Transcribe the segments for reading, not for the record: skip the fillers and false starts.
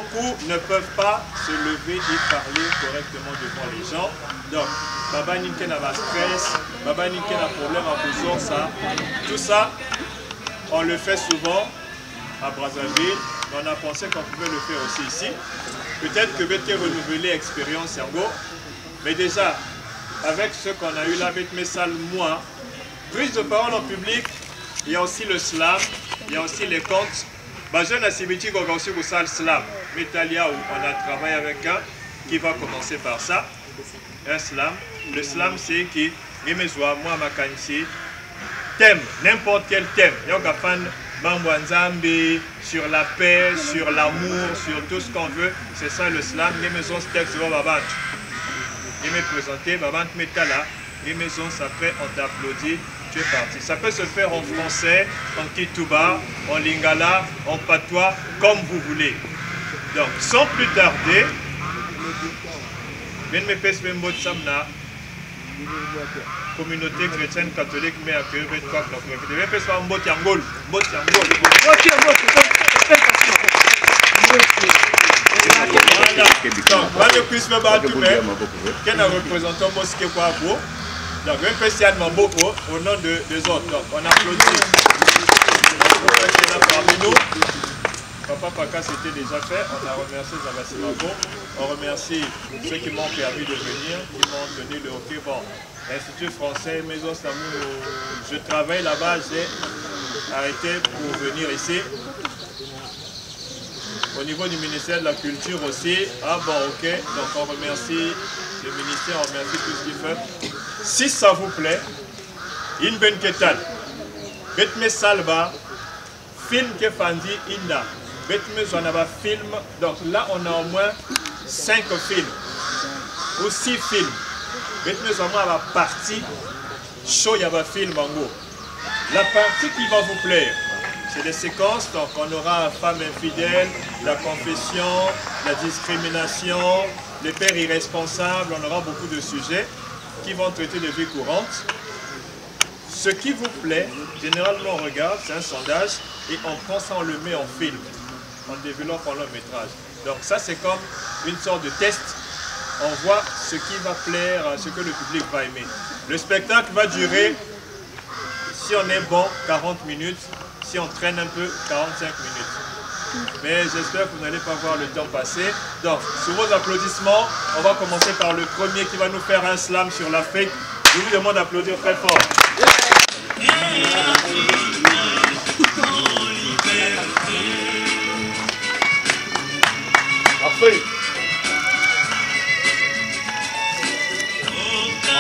beaucoup ne peuvent pas se lever et parler correctement devant les gens. Donc, Baba Ninken a stress, Baba Ninken a problème à besoin, ça. Tout ça, on le fait souvent à Brazzaville. On a pensé qu'on pouvait le faire aussi ici. Peut-être que Bete renouveler l'expérience Yango. Mais déjà, avec ce qu'on a eu là, avec mes salles, moi, prise de parole en public, il y a aussi le slam, il y a aussi les contes. Je n'ai aussi le slam, Metalia, où on a travaillé avec un qui va commencer par ça. Un slam. Le slam, c'est qui, moi, ma kansi, thème, n'importe quel thème. Il y a un fan Bambouanzambi, sur la paix, sur l'amour, sur tout ce qu'on veut. C'est ça le slam. Les maisons texte de Babant. Il m'est présenté, Babant Metala. Les maisons, après, on t'applaudit. Tu es parti. Ça peut se faire en français, en kitouba, en lingala, en patois, comme vous voulez. Donc, sans plus tarder, communauté chrétienne catholique mais accueillie avec toi. Je vais faire un mot tiangol. Donc, quand le Christ me bat, tu mets, quel représentant mosquée quoi pour. Donc, je vais faire un mot au nom des autres. Donc, on applaudit. Parmi nous. Papa Paka, c'était déjà fait. On a remercié Zabassi Mabo. On remercie ceux qui m'ont permis de venir, qui m'ont tenu le hockey. Bon, Institut français, Maison Samou, je travaille là-bas, j'ai arrêté pour venir ici. Au niveau du ministère de la Culture aussi. Ah bon, ok. Donc on remercie le ministère, on remercie tout ce qu'il fait. Si ça vous plaît, une bonne quétale. Betme Salba, film que Fandi Inda. On a film, donc là on a au moins 5 films ou 6 films. On a la partie show, il y a un film en gros. La partie qui va vous plaire, c'est des séquences, donc on aura femme infidèle, la confession, la discrimination, les pères irresponsables, on aura beaucoup de sujets qui vont traiter de vie courante. Ce qui vous plaît, généralement on regarde, c'est un sondage, et on prend ça, on le met en film. On développe en long métrage. Donc ça c'est comme une sorte de test. On voit ce qui va plaire, ce que le public va aimer. Le spectacle va durer, si on est bon, 40 minutes. Si on traîne un peu, 45 minutes. Mais j'espère que vous n'allez pas voir le temps passer. Donc, sous vos applaudissements, on va commencer par le premier qui va nous faire un slam sur l'Afrique. Je vous demande d'applaudir très fort. Afrique.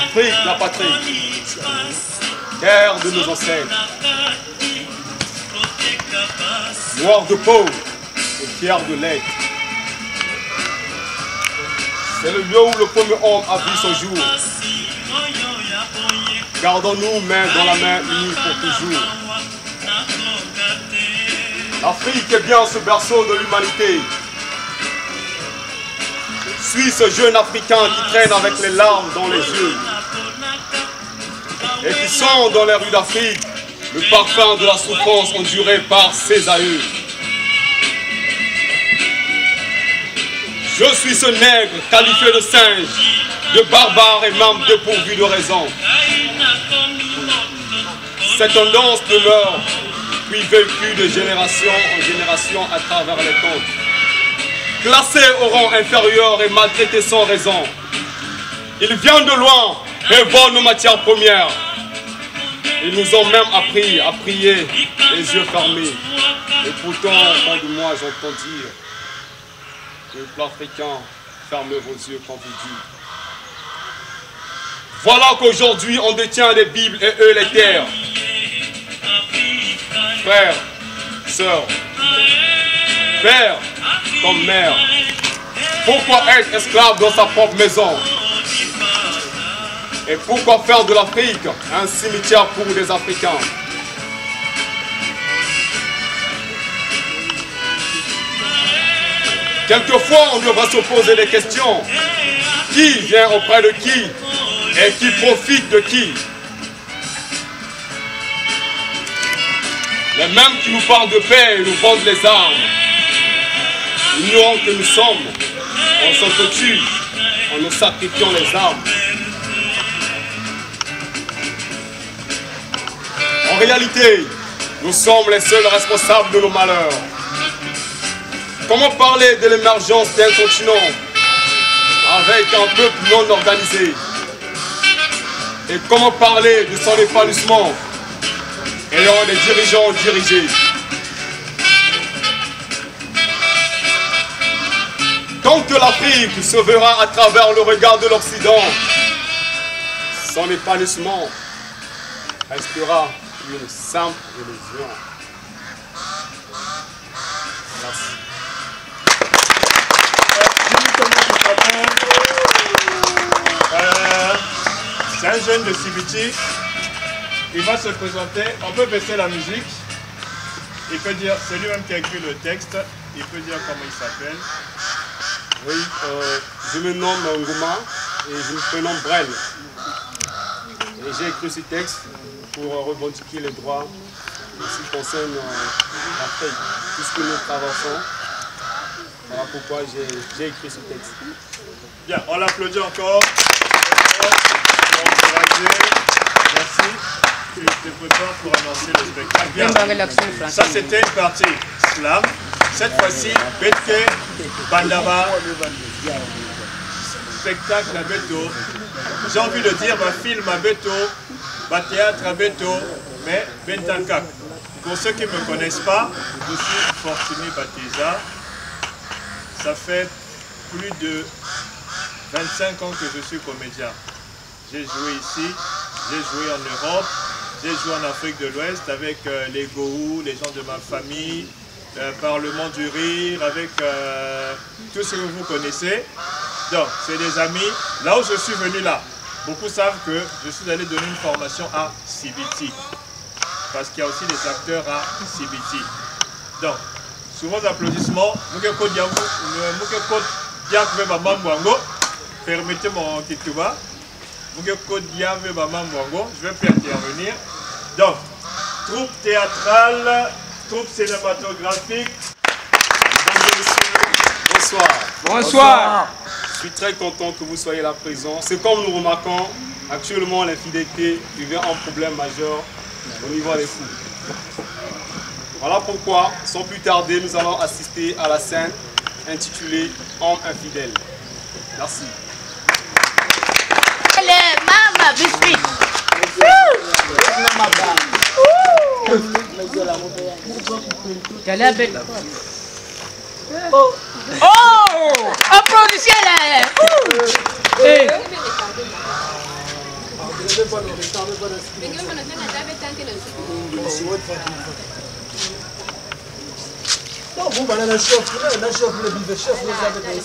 Afrique, la patrie. Terre de nos ancêtres. Noir de peau et fier de l'être. C'est le lieu où le premier homme a vu son jour. Gardons-nous main dans la main unie pour toujours. L'Afrique est bien ce berceau de l'humanité. Suis ce jeune Africain qui traîne avec les larmes dans les yeux et qui sent dans les rues d'Afrique le parfum de la souffrance endurée par ses aïeux. Je suis ce nègre qualifié de singe, de barbare et même dépourvu de raison. Cette tendance demeure, puis vécue de génération en génération à travers les contes. Classé au rang inférieur et maltraité sans raison. Il vient de loin et vole nos matières premières. Ils nous ont même appris à prier les yeux fermés. Et pourtant, au fond de moi, j'entends dire que le peuple africain, fermez vos yeux quand vous dites. Voilà qu'aujourd'hui, on détient les Bibles et eux les terres. Frères, sœurs, père comme mère. Pourquoi être esclave dans sa propre maison? Et pourquoi faire de l'Afrique un cimetière pour les Africains? Quelquefois, on devra se poser des questions. Qui vient auprès de qui? Et qui profite de qui? Les mêmes qui nous parlent de paix et nous vendent les armes. ignorant que nous sommes, on s'entretue en nous sacrifiant les armes. En réalité, nous sommes les seuls responsables de nos malheurs. Comment parler de l'émergence d'un continent avec un peuple non organisé? Et comment parler de son épanouissement ayant des dirigeants dirigés? Tant que l'Afrique se verra à travers le regard de l'Occident, son épanouissement restera une simple illusion. Merci. C'est un jeune de Sibiti. Il va se présenter. On peut baisser la musique. Il peut dire, c'est lui-même qui a écrit le texte. Il peut dire comment il s'appelle. Oui, je me nomme Ngouma et je me prénomme Brel. Et j'ai écrit ce texte pour revendiquer les droits en ce qui concerne l'Afrique, tout ce que nous traversons. Voilà pourquoi j'ai écrit ce texte. Bien, on l'applaudit encore. Merci. Tu te prépares pour annoncer le spectacle. Bien. Ça, c'était une partie slam. Cette fois-ci, Betke, Bandaba, spectacle à Beto. J'ai envie de dire, ma film à Beto, ma théâtre à Beto, mais Bentankak. Pour ceux qui ne me connaissent pas, je suis Fortuné Bateza. Ça fait plus de 25 ans que je suis comédien. J'ai joué ici, j'ai joué en Europe, j'ai joué en Afrique de l'Ouest avec les Gohou, les gens de ma famille, Parlement du Rire, avec tout ce que vous connaissez. Donc, c'est des amis. Là où je suis venu là, beaucoup savent que je suis allé donner une formation à Sibiti. Parce qu'il y a aussi des acteurs à Sibiti. Donc, sous vos applaudissements, permettez mon kituba. Je vais plus intervenir. Donc, troupe théâtrale, troupe cinématographique. Mesdames et messieurs, bonsoir. Bonsoir. Je suis très content que vous soyez là présents. C'est comme nous remarquons, actuellement l'infidélité devient un problème majeur au niveau des fous. Voilà pourquoi, sans plus tarder, nous allons assister à la scène intitulée Homme infidèle. Merci. Allez, maman, biscuit. Oh, applaudissez-les. Non, vous allez la chef, le chef, vous avez des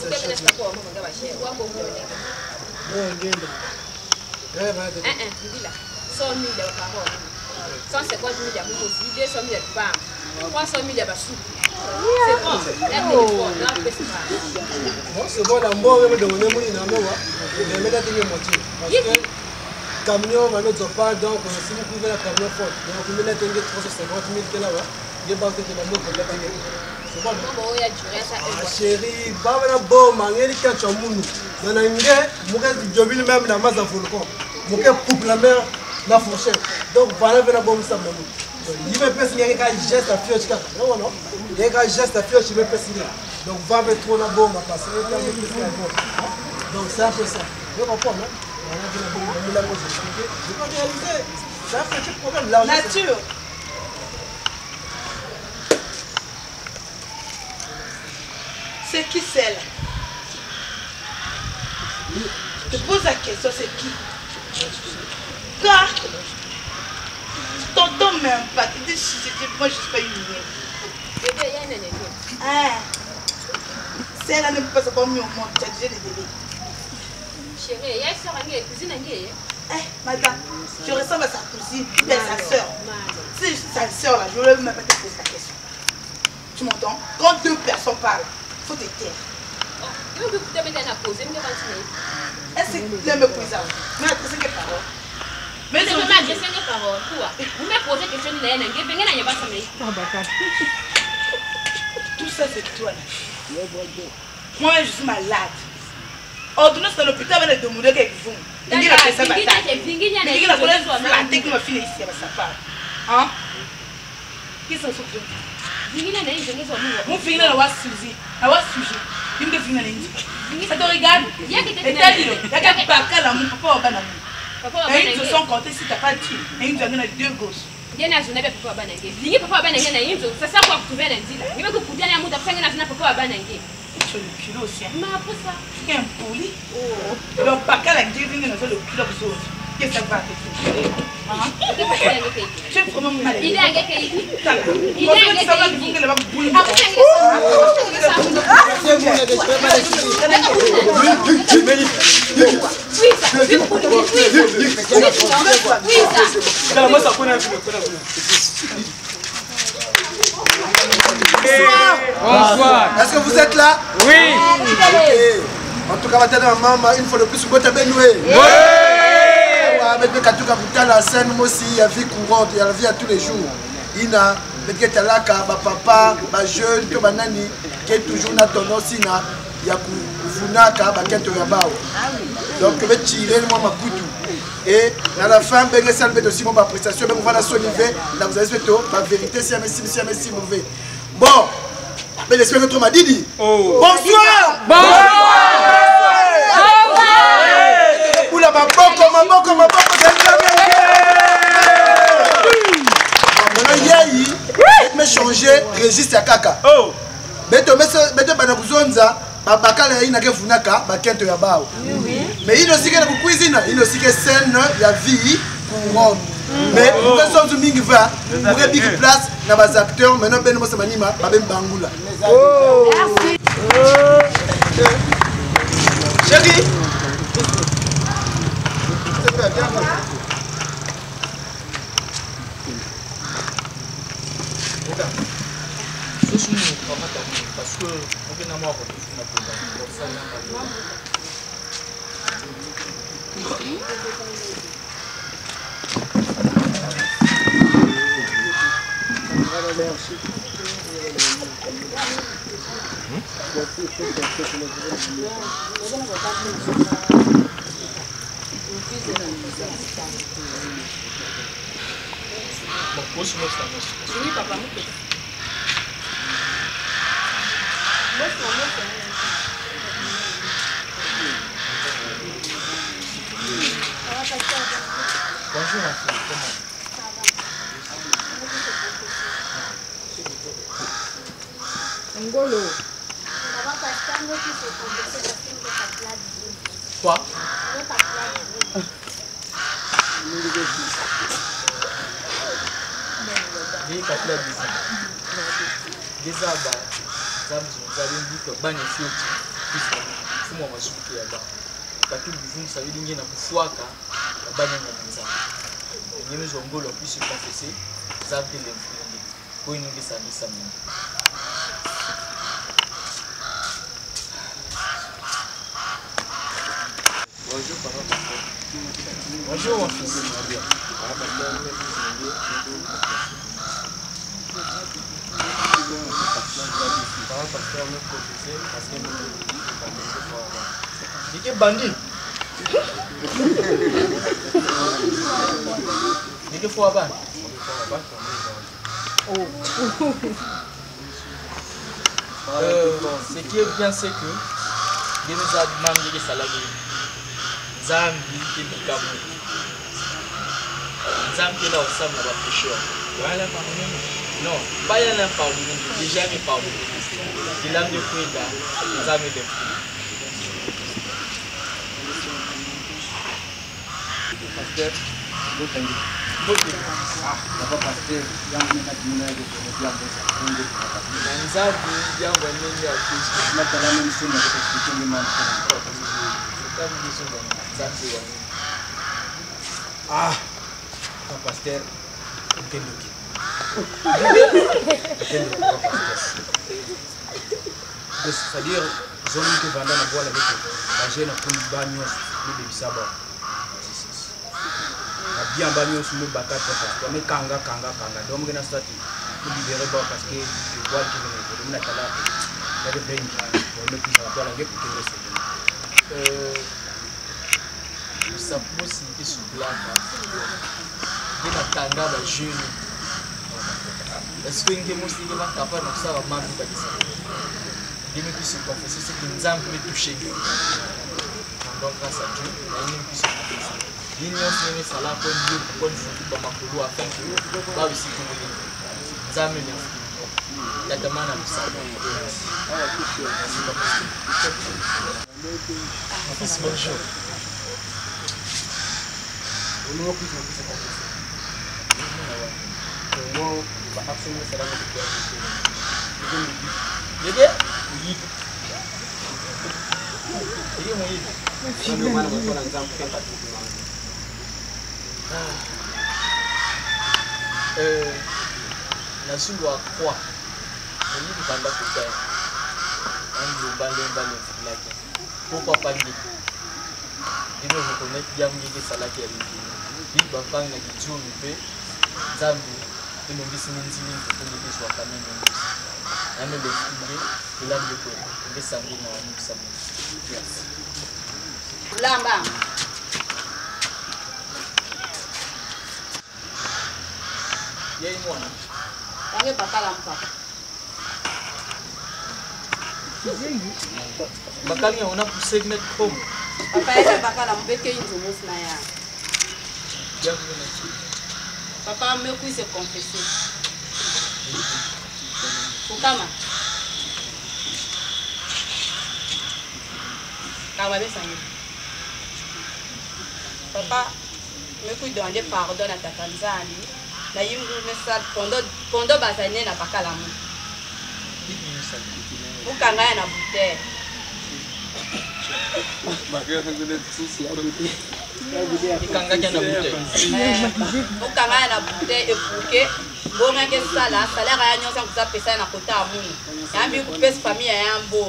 c'est bon, la mort de mon amour, il a camion, va mettre pas, donc si vous pouvez la camion forte, donc vous mettez 350 000 là-bas, il va que la mort de la c'est bon. Chérie, va la bombe, il catch un monde. Dans un gars, mon gars, je vais même la masse à volcan. Mon gars, coupe la mer, la fourchette. Donc, voilà, la bombe, ça me il me pèse, il y a un geste à fioche. Non, non. Il y a un geste à fioche, il me pèse. Donc, va mettre trop la bombe à passer. Donc, c'est un peu ça. Vous comprenez, non? Je vais réaliser. C'est un petit problème. Nature. C'est qui celle? Je te pose la question, c'est qui? Car t'entends même pas, tu dis moi je suis pas une celle-là ne peut pas savoir mieux au monde, tu as déjà des bébés. Chérie, il y a une soeur à cousine à madame, je ressemble à sa cousine, mais sa soeur. Si sa soeur là, je ne vais même pas te poser la question. Tu m'entends? Quand deux personnes parlent, il faut te taire. Est-ce que tu me poses ça? Mais adressez quelle parole? Mais je ne vais pas adresser des paroles. Vous me posez des questions, tout ça c'est toi là. Moi, je suis malade. Ordonnance dans l'hôpital, elle est demandée qu'elle vous. Il y a fait ça bataille. Il y a flatté que ma fille est ici, elle va part. Hein? Qui s'en souvient? Mon fille n'a pas suivi. Elle va suivre. Il me fait une ça te regarde? Il y a qu'un bacal à mon papa au banane. Et ils se sont comptés si tu n'as pas dit. Et ils ont donné 2 gosses. Il y a un papa banane. Il y a papa banane. Ça sert pour trouver un deal. Il va que pour bien à mon affaire, il y a un papa banane. Tu as le kilo aussi. Mais après ça, tu es un poli. Donc, bacal à dire, il y a le kilo aux autres. Qu'est-ce que ça va te faire? Tu es vraiment malade. Il est un gars qui est il est un gars qui est Bonsoir. Est-ce que vous êtes là? Oui. En tout cas, maman, une fois de plus, vous êtes bénoué. Oui. Avec le Katuka Bouta, la scène, moi aussi, il y a vie courante, il y a la vie à tous les jours. Il y a peut-être talaka, papa, jeune, que banani, qui est toujours na tendance, il y a Funaka, Baketo Yabao. Donc, je vais tirer moi ma couteau. Et à la fin, ben les salves aussi mon prestation, ben on va la soliver, là vous avez fait ma vérité, si merci mauvais. Bon, mais j'espère que tu m'as dit. Bonsoir. Oula ma boko. Me changer registre ya kaka. Beto bana kuzonza babakala ina ke funaka bakento ya bao. Mais il aussi que la cuisine, il aussi que scène ya vie courante. Mais pour que ça mingi va, pour big place na bas acteurs maintenant ben mo samanima babem bangula. Merci. Chérie. Parce que on vient d'avoir Oui, papa. Bonjour, ma fille. Comment? Ngolo. Quoi? Bonjour, mon fils. Dike bandi. Dike fwa ban. Ce qui est bien, c'est que Dieu nous a demandé de salariés. Zambi et Bikamu. Zambi est là au sam là-bas pécheur. Voilà, pardon. Non, pas y a pardonné, déjà me pardonné. Il a de fruits là, Zambi de fruits. Pasteur, ah, pasteur, c'est-à-dire, zone que Vanda na bois avec la jeune pour bagnos, le bisaba. Bien bagnos sur le batat parce que mais kanga donc on a stati pour libérer parce que je vois que on a talent. bazali bengi bamekisa na toala nge kokende sengeli saposi esukulaka nde nakanga bajeune parceque nge mosi nge bakapable na kosala bamambi balisa nde mekisi confesse soki nzambe metouche nge donc grâce à Dieu naye mekisi confesse nini nyonso ndenge esala po ndeko po nfutu bamakolo afin ke babisiki molini nzambe merci yatama na mosala fils bonjour Ono plus na plus confesse moi ba action na sala na ko Dede? Oui. Dede mo yi. Ndio maana mtu anaanza kukemba tu. Nasulwa kwa. Ni kipanda kukaa. Ndio bale fulaki. Pourquoi pas ndi? Dino je connais bien ngeke salaki ya bibi. Bi bafang na kitumi pe Zambi. Ino ngisi nzini kufunga kwa kanene. Name le finge ila ndiko ngesangi na wamusamu. Yes. Lamba. Yeye mwana. Tange bakala mpaka. Bakali on a poussé mettre comme. Papa ele bakala mbeke inzo na ya. Papa me kuise confesser. Fukama. Kawa besangi. Papa me kui demander pardon à ta Tanzanie. Na yimbu message pendant bazane na bakala mu. Ukanga na bouteille. Ikanga na bouteille. Ukanga na bouteille epouke. Bonga ke sala ya nyonso kuza pesa na kota amuni. Yambi ku pesa famille ya mbo.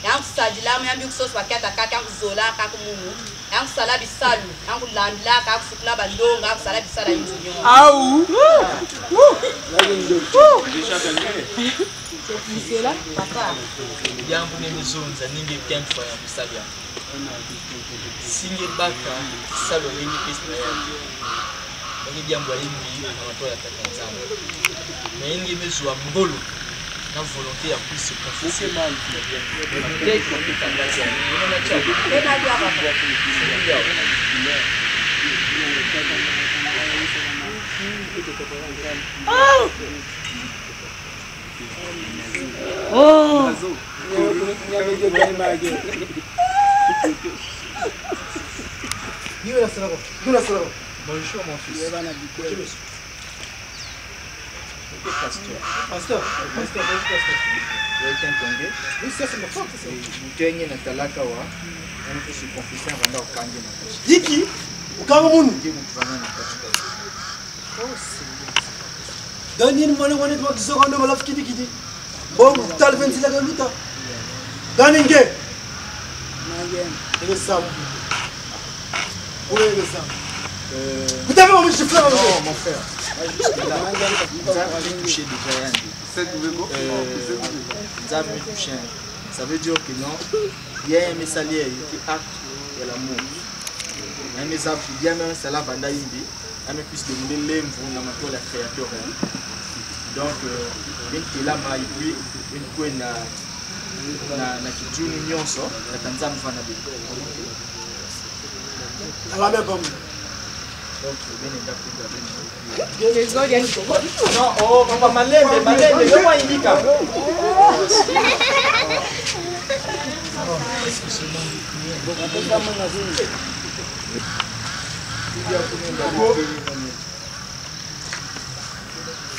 Yang sadila yambi ku soso bakata kaka kuzola kaka munu. Yang sala bisalu, yang kulandla kaka sukula bandonga ku sala bisala yinyo. Au. Déjà gagné. C'est là papa. Yambu ne mizonza ninge kempo ya bisalia. Singe baka salo ni pesa ya. Ni jambo hili na watu ya Tanzania. Na ingi mezwa ngolo na volonté ya plus confesser mal. Dès qu'on peut t'engager. On a déjà. Et na dia papa. Oh. Bonjour mon fils. Pasteur. Welcome Konge. Oui, ça c'est ma faute. Mutenge na talaka wa. On peut se confesser avant d'okange na kachi. Yiki, ukanga munu. Ndiye mutwana na kachi. Daniel mwana wana twa kizoko ndo malafu kiti. Bon, tal fensi la galuta. Dani nge. Ile sabu. Ile sabu. Vous avez envie de faire un Non, mon frère. Nzambe touché déjà yandi. Nzambe touché. Ça veut dire que non, il y a un message qui acte de l'amour. Un message qui vient même c'est la banda indi. Un puisse demander l'emvou na mato la créateur. Donc bien que là ma puis une fois na kijuni nyonso na Tanzania mfana bi. ala me bam. Donc bien ndako Les autres viennent de quoi? Non, oh papa malembe, yo mwa indika.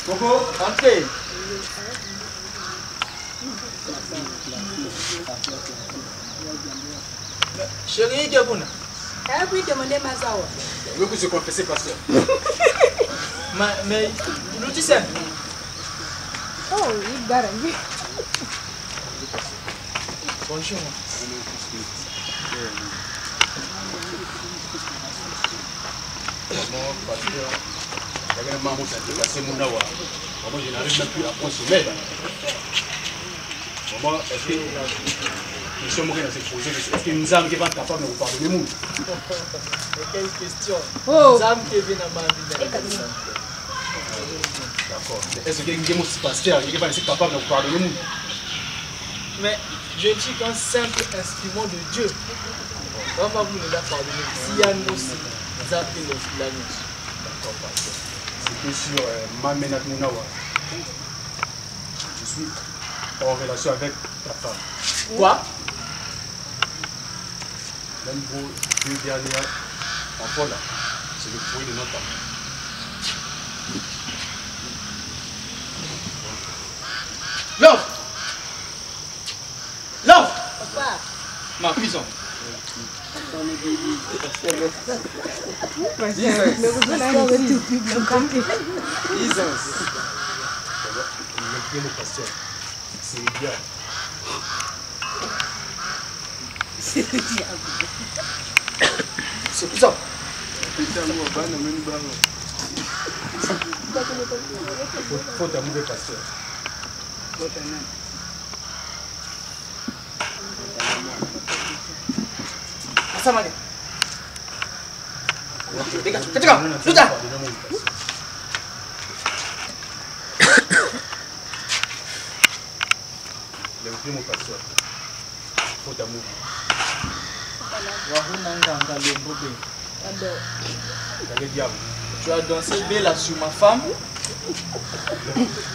Coco, entrez. Chérie, qu'est-ce qu'on a? Elle puis demander Mazawa. Vous pouvez se confesser pasteur. Mais l'outil c'est. Oh, il garantit. Bonjour. Maman, est-ce que nous sommes dans ce projet? Est-ce que nous sommes capables de vous pardonner? Quelle question? Nous sommes qui viennent à ma vie. D'accord. Est-ce que nous sommes pasteur? Nous sommes capables de vous pardonner? Mais je ne suis qu'un simple instrument de Dieu. On va vous le pardonner. Si Yann aussi, nous avons fait l'annonce. D'accord, pasteur. C'était sur Mamenat Mounawa. Je suis en relation avec ta femme. Quoi? Même vos 2 dernières enfants là, c'est le fruit de notre amour. Love! Love! Ma prison. Le pasteur, c'est le diable. C'est le diable. C'est puissant. Faut t'amouver, pasteur. Samane. Katika, sudah. Le mon pasteur. Faut t'amouver. Tu as dansé Bella sur ma femme.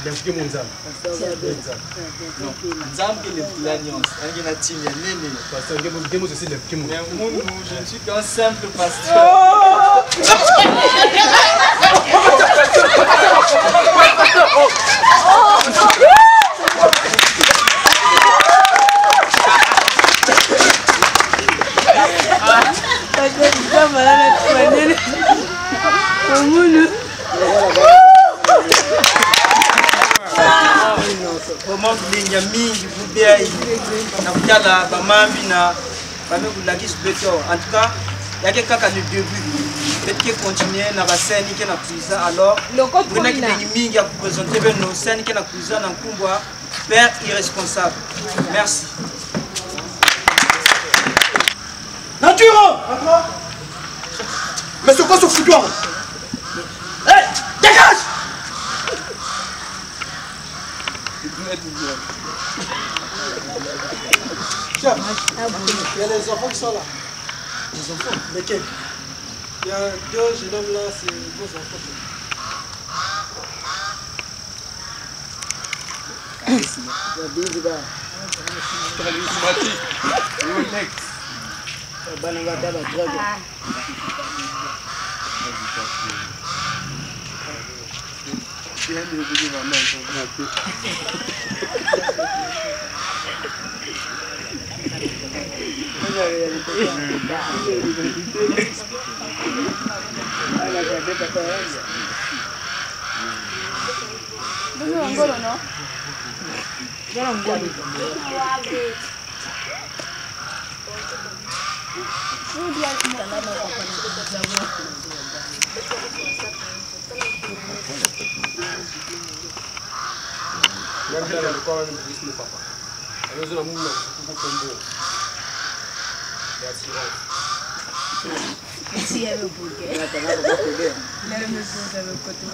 L'impliqué mon âme. Non, Zam qui est l'alliance. Pasteur, c'est l'impliqué mon âme. Je ne suis qu'un simple pasteur. Comment kulinga mingi kubia na kujala bamambi na bame kulakis beto. En tout cas, il y a quelqu'un qui le début. Peut-être qu'il continue na ba scène qui na prison alors. Vous n'avez pas mingi à présenter nos scènes qui na prison na kumbwa père irresponsable. Merci. Nature! Mais c'est quoi ce foutoir? Hé! Dégage! Tiens, il y a les enfants qui sont là. Les enfants? Lesquels? Il y a 2 jeunes hommes là, c'est vos enfants.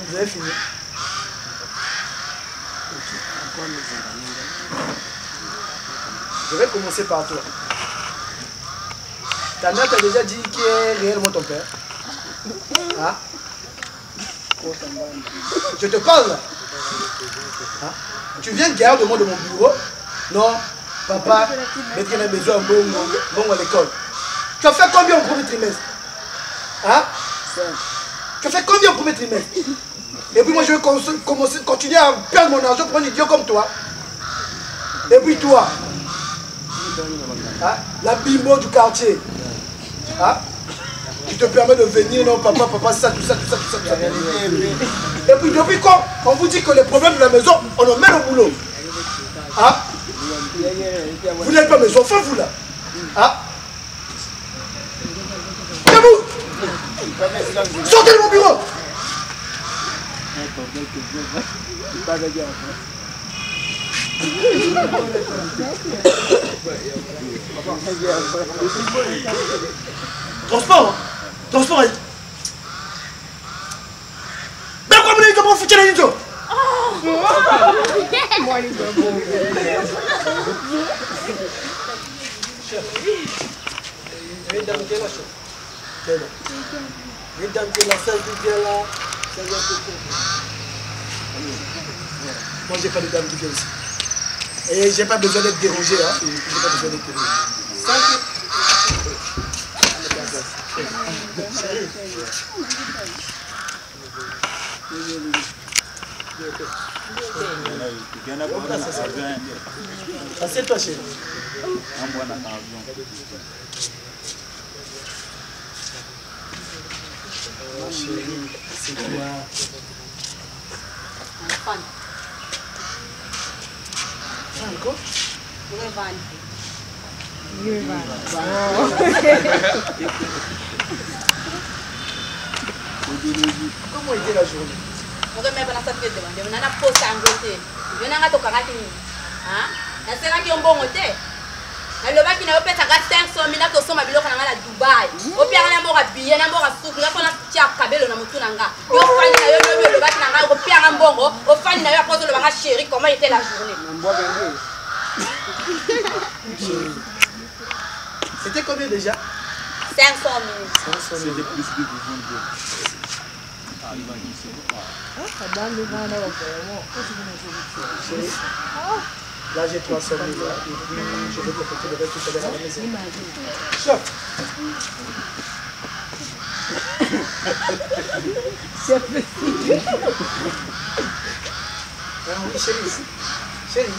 Vous avez fini? Je vais commencer par toi. Ta mère t'a déjà dit qui est réellement ton père? Hein? Je te parle. Hein? Tu viens garder moi de mon bureau? Non, papa, mettre un besoin bon à l'école. Tu as fait combien au premier trimestre? Hein? Tu as fait combien au premier trimestre? Et puis moi je vais continuer à perdre mon argent pour un idiot comme toi. Et puis toi, hein? La bimbo du quartier. Hein? Tu te permets de venir, non papa, ça, tout ça. Et puis depuis quand on vous dit que les problèmes de la maison, on en met au boulot? Hein? Vous n'êtes pas mes enfants, vous là? Hein? Debout! Sortez de mon bureau! Transport. Transport. Ben quoi vous avez foutu la nuit? Mesdames, quelle chose? Mesdames, quelle salle du bien là? Moi, j'ai pas de dame qui vient ici. Et j'ai pas besoin d'être dérangé. Hein. J'ai pas besoin d'être dérangé. Assieds-toi, chérie. Chérie, c'est toi. Encore? Comment était la journée? On remet pas dans sa pièce devant. On a posé en côté. On a un tokaraki. Hein? On sait qu'il y a un bon hôtel. Le bac qui n'a pas fait 500 000 to soma biloko nanga na Dubai. Au pire na mboka billet na mboka souku na kona tia kabelo na mutu nanga. Yo fani na yo le bac nanga au pire na mbongo, au fani na yo pose le banga chéri comment était la journée. C'était combien déjà? 500 000. C'était plus que vous vendez. Là, j'ai 300 000 et puis je vais compléter le reste tout à l'heure à la maison. Chef. Oui, chérie. Chérie.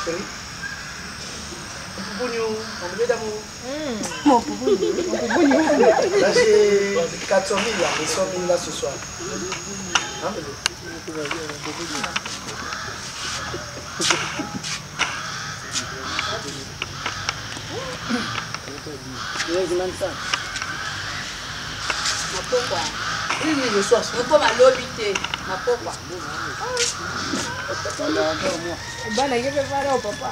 Chérie. Poupounou, mon bébé d'amour. Mon poupounou. Là, j'ai 400 000 là, et 100 000 là ce soir. Hein, bébé? Oui, oui, le soir. On peut m'alobiter. Ma papa. Bana yeke para o papa.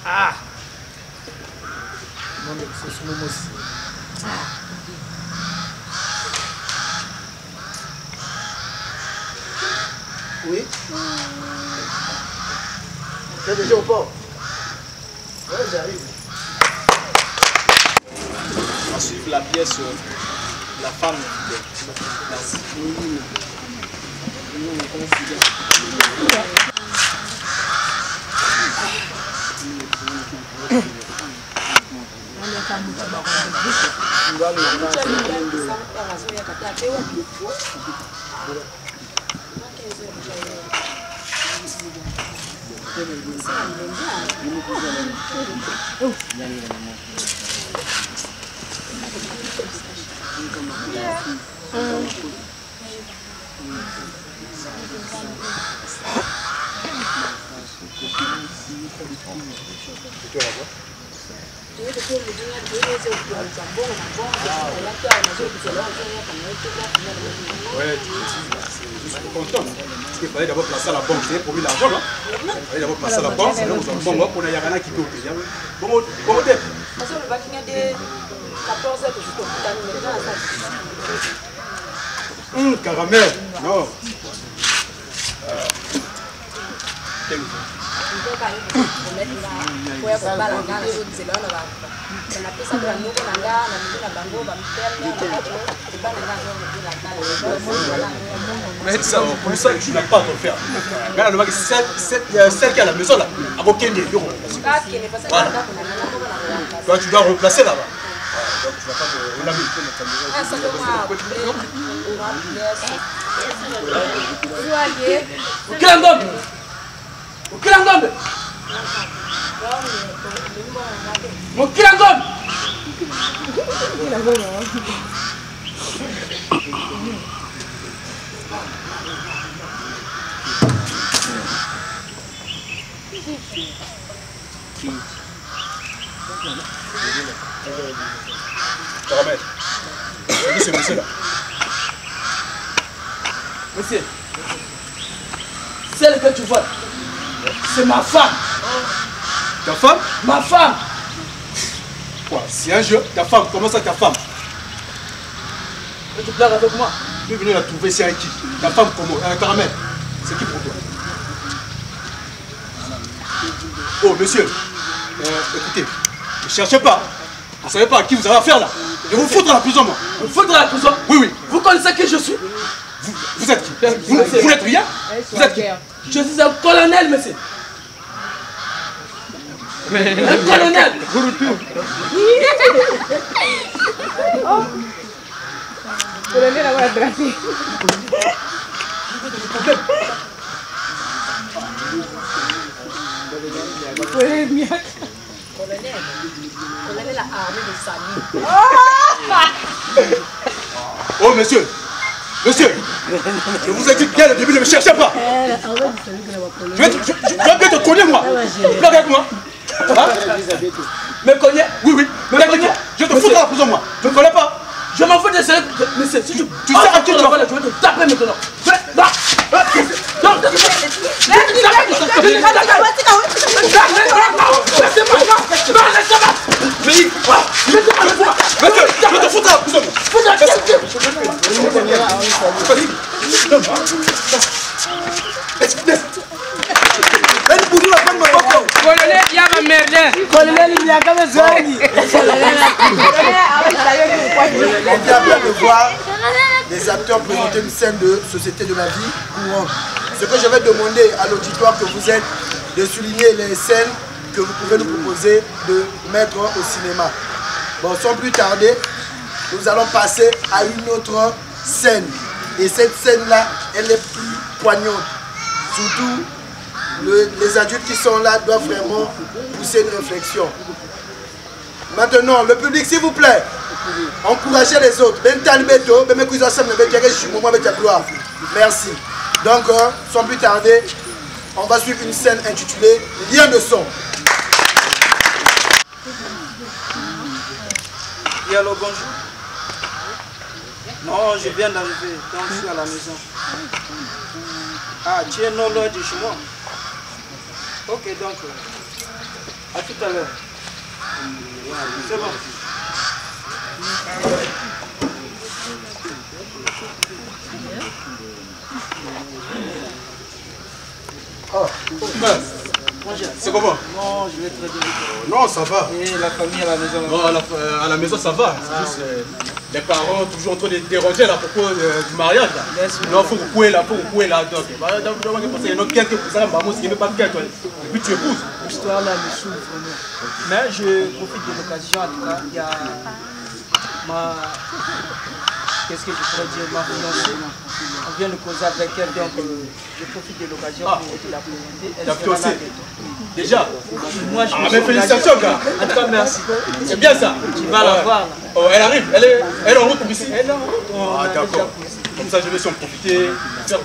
Ah! Non, mais c'est ce moment aussi. Oui? T'es déjà au port? Ouais, j'arrive. On va suivre la pièce La femme fidèle. Ouais, je suis content. Parce qu'il fallait d'abord placer à la banque. C'est pour lui l'argent, là. Il fallait d'abord placer à la banque. C'est là où on va pour la Yarana qui peut. Bon, côté. Parce que le bac a des 14 heures que je peux Caramel. Non. Mais ça, pour ça, tu n'as pas à faire. Regarde, le celle qui est à la maison là, à aucun des bureaux. Voilà. Toi, tu dois replacer là-bas. Donc, tu vas pas Mon Caramel. C'est ce monsieur-là. Monsieur, celle que tu vois, c'est ma femme. Ta femme? Ma femme. Quoi? C'est un jeu? Ta femme? Comment ça ta femme? Tu pleures avec moi? Tu es venu la trouver, c'est un qui? Ta femme comment? Caramel. C'est qui pour toi? Oh monsieur, écoutez, ne cherchez pas. Vous ne savez pas à qui vous avez affaire là. Je vais vous foutre à la prison moi. Vous foutre à la prison? Oui, oui. Vous connaissez qui je suis? Vous êtes qui? Vous n'êtes rien? Vous êtes qui? Je suis un colonel, monsieur. Un colonel. Oh. Colonel ahora atrás. Colonel a armé de Samy. Oh monsieur, monsieur, je vous ai dit bien au début, ne me cherchez pas. Tu vas bien te cogner moi. Tu avec moi. Me connais? Oui, oui. Me connais? Je te fous dans la prison moi. Tu ne me connais pas? Je m'en fous de ça. Monsieur, si tu sais à qui tu vas. Je vais te taper maintenant. Colonel, il y a ma merde. Colonel, il y a quand même ça. On vient bien de voir des acteurs présenter une scène de société de la vie courante. Ce que je vais demander à l'auditoire que vous êtes, de souligner les scènes que vous pouvez nous proposer de mettre au cinéma. Bon, sans plus tarder, nous allons passer à une autre scène. Et cette scène-là, elle est plus poignante. Surtout, les adultes qui sont là doivent vraiment pousser une réflexion. Maintenant, le public, s'il vous plaît, encouragez les autres. Merci. Donc, sans plus tarder, on va suivre une scène intitulée Lien de son. Et alors, bonjour. Non, je viens d'arriver, donc je suis à la maison. Ah, tu es non loin de chez moi. Ok, donc, à tout à l'heure. C'est bon. Oh, c'est comment? Non, je vais très bien. Non, ça va. Et la famille à la maison? Non, à la maison ça va. C'est juste les parents toujours en train de déranger là à propos du mariage là. Non, faut couper là, Donc, il y a quelques personnes qui ne pas qu'elle. Et puis tu épouses. L'histoire là me souffre vraiment. Mais je profite de l'occasion, en tout cas, il y a ma... Qu'est-ce que je pourrais dire? Ma fiancée. On vient de causer avec elle, donc je profite de l'occasion pour te la présenter. Ta fiancée? Déjà? Moi, je mais félicitations, gars. En tout cas, merci. C'est bien ça. Tu vas la voir là. Oh, elle arrive, elle est en route pour ici. Elle est en route. Ah, d'accord. Comme ça, je vais s'en profiter, faire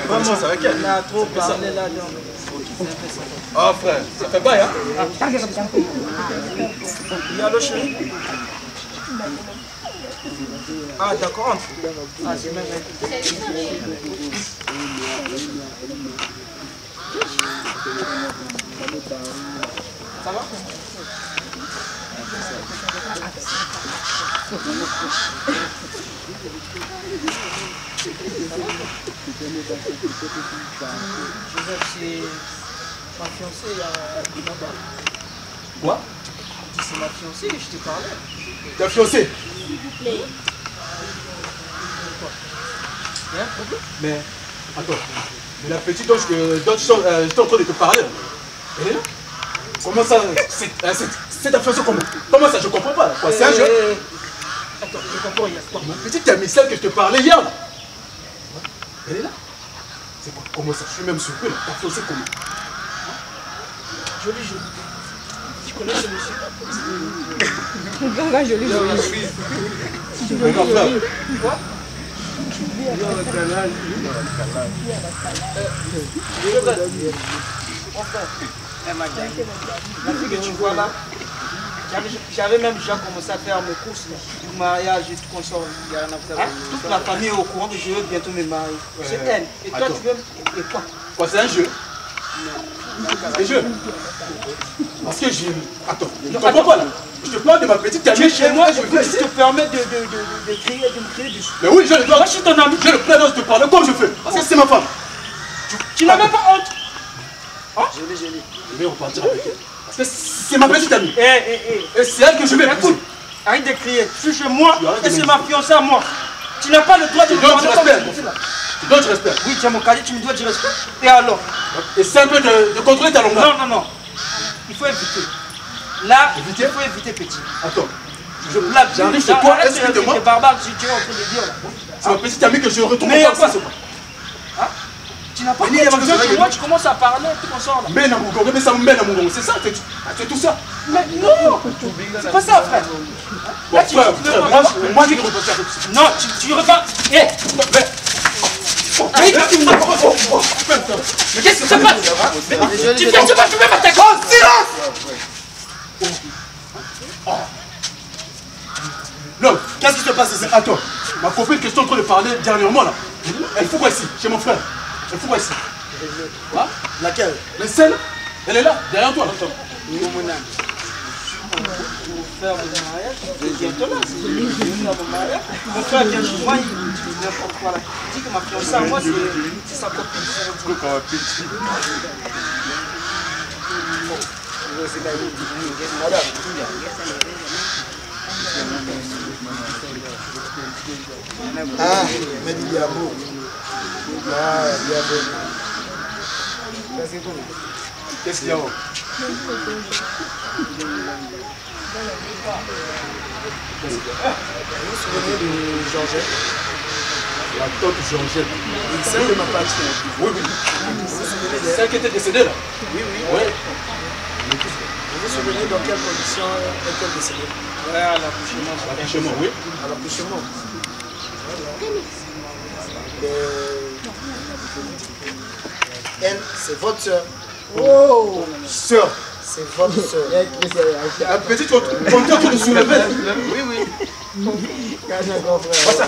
connaissance avec elle. On a trop parlé là, donc c'est un peu ça. Ah, frère, ça fait bail, hein? Allô, chérie? Ah, d'accord. Ah, c'est même. Ça va? Joseph, c'est ma fiancée là-bas. Quoi? C'est ma fiancée, je te parlais. Ta fiancée? Il y a un problème? Mais, attends, mais la petite dont j'étais en train de te parler, elle est là? Comment ça, c'est ta fiancée comment? Comment ça, je comprends pas là. C'est un jeu? Attends, je comprends, il y a quoi? Mon petite amie, celle que je te parlais hier là. Elle est là? C'est quoi? Comment ça? Je suis même surpris là. Ta fiancée comment? Joli jeu. Tu connais ce monsieur? Ganga joli joli. Quoi? Mon frère, La fille que tu vois là, j'avais même déjà commencé à faire mes courses du mariage et tout consort. Toute la famille est au courant que je veux bientôt me marier. C'est elle. Et toi, tu veux. Et quoi? Quoi, c'est un jeu? Un jeu? Parce que j'ai. Attends, je comprends pas là. Je te parle de ma petite amie. Tu es chez moi, je te permets de me crier dessus. Mais oui, je le dois. Moi, je suis ton ami. J'ai le plaisir de te parler comme je fais. Parce que c'est ma femme. Tu n'as même pas honte. Hein? Je vais repartir avec elle. Parce que c'est ma petite amie. Et c'est elle que je vais épouser. Arrête de crier. Je suis chez moi et c'est ma fiancée à moi. Tu n'as pas le droit de me parler comme ça. Tu dois du respect. Oui, tu as mon cadet, tu me dois du respect. Et alors? Et c'est un peu de contrôler ta longueur. Non. Il faut éviter. Là, il faut éviter, petit. Attends. Je blague. J'arrive chez toi, excuse-moi. C'est barbare que tu es en train de dire là. C'est ma petite amie que je retrouve. Mais quoi? Tu n'as pas dit chez moi, tu commences à parler, tout comme ça là. Mais ça me mène à mon gongo, c'est ça, c'est tout ça. Mais non, c'est pas ça, frère. Là, tu moi je repars avec ça. Non, tu repars. Mais qu'est-ce que ça passe? Tu fais pas, tu fais pas ta grosse silence. Non, qu'est-ce qui se passe ici? Attends, ma copine que je suis en train de parler dernièrement là, elle fout quoi ici, chez mon frère? Elle fout quoi ici? Hein? Laquelle? La scène? Elle est là, derrière toi. Pour faire mon mariage, bientôt là, c'est lui qui vient faire mon mariage. Mon frère vient chez moi, il dit n'importe quoi là. Il dit que ma fiancée à moi, c'est sa copine. Ah, mais il y a beau. Ah, il y a beau. Qu'est-ce qu'il y a? Vous vous souvenez de Georgette? La tante Georgette. Celle de ma patrie. Oui. Vous vous souvenez d'elle? Celle qui était décédée là? Oui. Vous vous souvenez dans quelles conditions est-elle décédée? Ouais, à l'accouchement. À l'accouchement, oui. À l'accouchement. Elle, c'est votre soeur. Oh! Soeur! C'est votre soeur. Un petit compteur de soulever. Oui. Pas ça.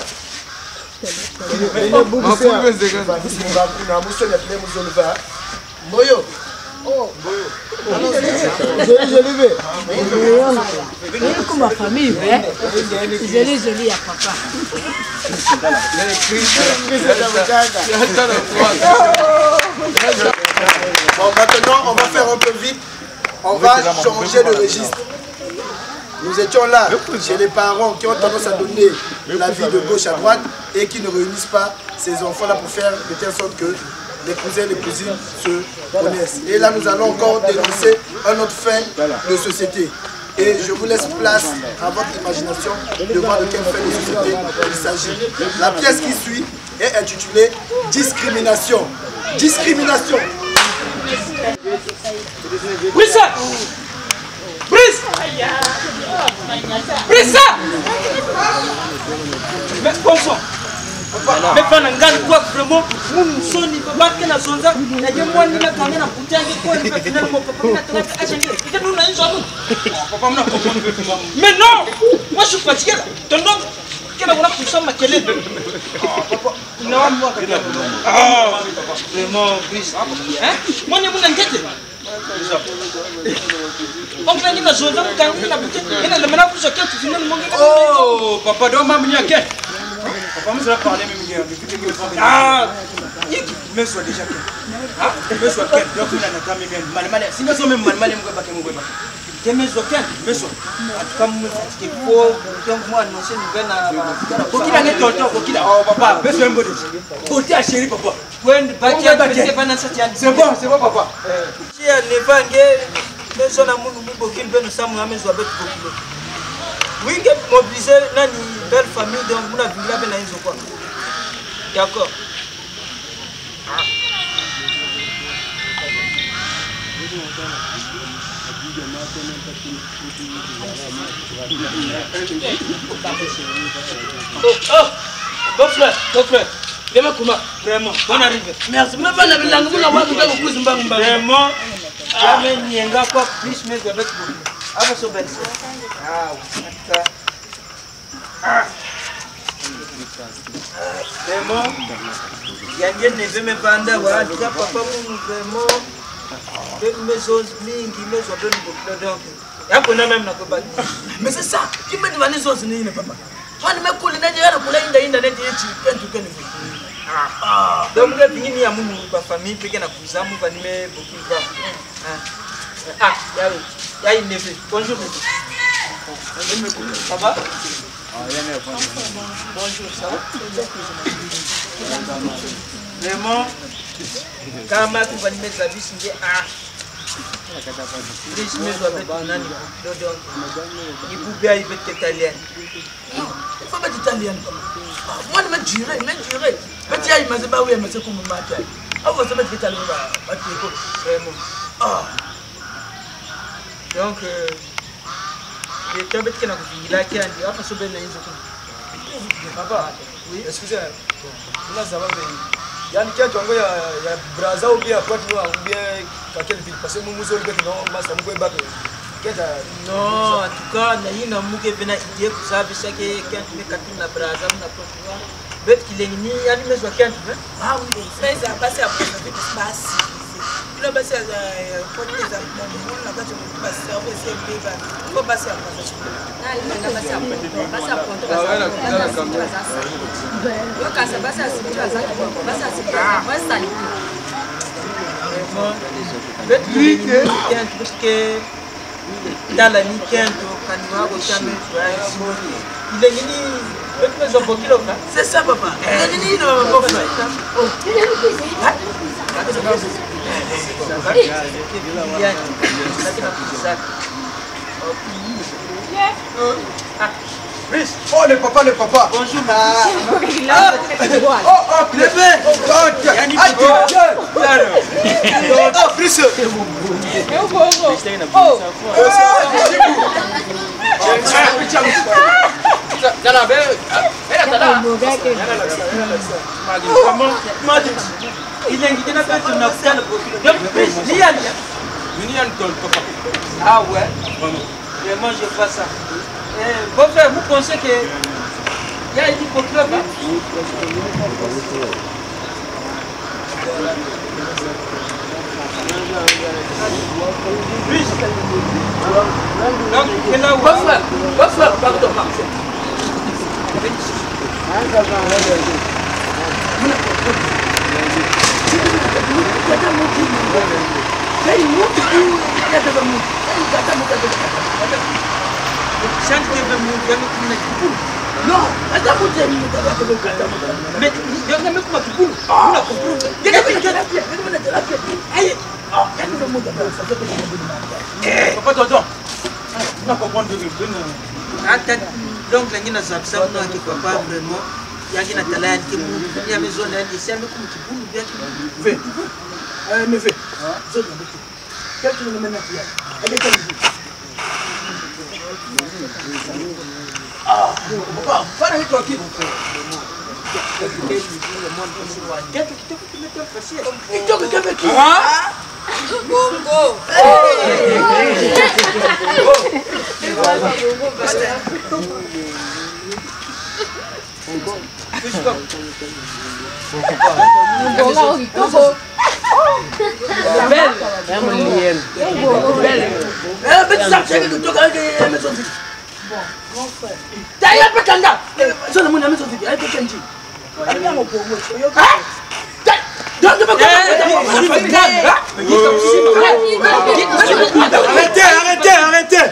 Moyo. Oh, Je l'ai vu. C'est comme ma famille, je l'ai à papa. Bon, maintenant, on va faire un peu vite. On va changer de registre. Nous étions là, chez les parents qui ont tendance à donner la vie de gauche à droite et qui ne réunissent pas ces enfants-là pour faire de telle sorte que les cousins et les cousines se connaissent. Et là, nous allons encore dénoncer un autre fait de société. Et je vous laisse place à votre imagination de voir de quel fait de société il s'agit. La pièce qui suit est intitulée « Discrimination ». Discrimination. Oui, ça. Brise! Brise ça! Mais bon sang! Mais pendant que quoi vraiment, nous sommes pas que la zone, il y a moins de la caméra na bouteille qui quoi, il fait finalement papa na tena achangi. Il nous na nzalo. Papa mna comprendre. Mais non! Moi je suis fatigué là. Tondon que la voilà pour ça ma télé. Papa, non moi ah, vraiment Brise. Hein? Moi ne m'en inquiète. On vient de la zone, quand il a bouteille, il a le ménage pour ce qu'il tu finis le monde. Oh, papa doit m'amener à quel? Papa me sera parlé même hier, depuis que je ah, mais soit déjà quel? Ah, mais soit quel? Donc il a notamment bien mal. Si nous sommes même mal, nous va pas que nous va. Mais soit quel? Mais soit. Comme nous fatigué pour donc moi annoncer nouvelle na. Pour qu'il a net tonton, pour qu'il a. Oh papa, mais soit un bon. Pour ta chérie papa. Pour une baguette, c'est pas dans cette. C'est bon papa. Si elle n'est pas ngé, son amour nous bokil ben nous sommes amis soit bête bokil. Oui, que mobiliser nani belle famille donc vous la villa ben naïzo quoi. D'accord. Oh, bon frère. Vraiment, bonne arrivée. Merci. Vraiment, Jamais Nienga quoi plus mais avec vous. Avant ce bel. Ah oui. Vraiment. Yangen ne veut même pas andar wa tu papa mon vraiment. Mes os mingi mes os ben beaucoup donc. Yako na même na ko ba. Mais c'est ça. Qui me demande les os ni papa. Moi me coule na jera kula inda na ti pentu kene. Ah. Donc le bini ya mumu ba famille peke na kuzamu ba nime beaucoup va. Ah, il y a une neveu. Bonjour. Ça va? Bonjour, ça va? Vraiment, quand tu vas mettre la vie, c'est ah. Les mecs doivent être nani. Il faut bien y mettre italien. Il faut mettre italien. Moi, je me dirais. Mais tiens, il m'a dit, bah oui, mais c'est comme un matin. On va se mettre italien. Vraiment. Ah. Donc, il est un peu qui n'a pas qui a dit, ah, parce que ben Papa, oui, excusez-moi. Là, ça va bien. Il y a une quête, il y a Braza ou bien quoi, ou bien quelqu'un ville. Parce que nous sommes non, mais ça nous fait battre. Non, en tout cas, il y a une idée que ça veut dire que quand tu mets la Braza, on a pas de qu'il est ni il y a une maison quand tu veux. Ah oui, ça a passé après ça fait passe. Il a passé pour les amis, on a pas de passer après c'est bébé. Il faut passer après ça. Ah, il m'a passé après. Passer après. Ah ouais, la caméra. Yo quand ça passe à ce que ça passe à ce que moi ça lui. Parce que dans la nuit quand on va au jamais il est ni c'est ça papa. Il est ni le bon frère. Oh le papa. Bonjour. Oh Clébé. Oh Brice. Ah ouais. Vraiment je fais ça. Bon frère, vous pensez que il y a une hypocrite là? Donc, il est là où? Frère, pardon. Non, mais donc la ngina zabsa no ki papa vraiment yangi na talent ki mu ya maison na ni sema comme tu peux bien fais mais fais zone avec quel tu me mets là avec quel ah papa pas avec toi qui Bongo. Arrêtez.